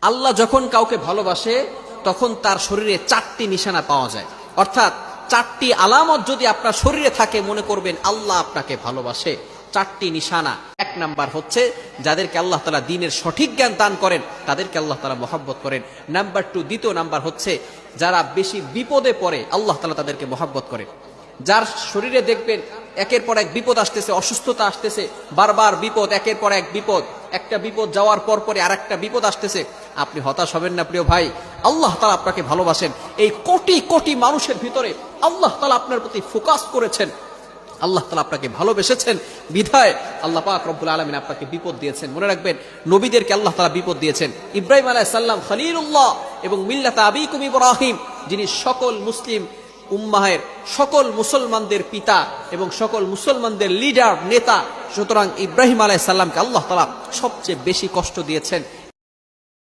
আল্লাহ যখন কাউকে ভালোবাসে তখন তার শরীরে 4টি নিশানা পাওয়া যায়, অর্থাৎ 4টি আলামত যদি আপনার শরীরে থাকে মনে করবেন আল্লাহ আপনাকে ভালোবাসে। 4টি নিশানা। 1 নাম্বার হচ্ছে যাদেরকে আল্লাহ তাআলা দ্বীনের সঠিক জ্ঞান দান করেন তাদেরকে আল্লাহ তাআলা মহব্বত করেন। নাম্বার 2, দ্বিতীয় নাম্বার হচ্ছে যারা বেশি বিপদে পড়ে আল্লাহ তাআলা তাদেরকে মহব্বত করেন। যার শরীরে দেখবেন একের পর এক বিপদ আসতেছে, অসুস্থতা আসতেছে, বারবার বিপদ, একের পর এক বিপদ, একটা বিপদ যাওয়ার পর পরে আরেকটা বিপদ আসতেছে, আপনি হতাশ হবেন না প্রিয় ভাই। আল্লাহ তাআলা আপনাকে ভালোবাসেন। এই কোটি কোটি মানুষের ভিতরে আল্লাহ তাআলা আপনার প্রতি ফোকাস করেছেন, আল্লাহ তাআলা আপনাকে ভালোবেসেছেন বিধায় আল্লাহ পাক রব্বুল আলামিন আপনাকে বিপদ দিয়েছেন। মনে রাখবেন নবীদেরকে আল্লাহ তাআলা বিপদ দিয়েছেন। ইব্রাহিম আলাইহিস সালাম খলিলুল্লাহ এবং মিল্লাত আবিকুম ইব্রাহিম, যিনি সকল মুসলিম উম্মাহের সকল মুসলমানদের পিতা এবং সকল মুসলমানদের লিডার নেতা, সুতরাং ইব্রাহিম আলাইহিস সালামকে আল্লাহ তাআলা সবচেয়ে বেশি কষ্ট দিয়েছেন।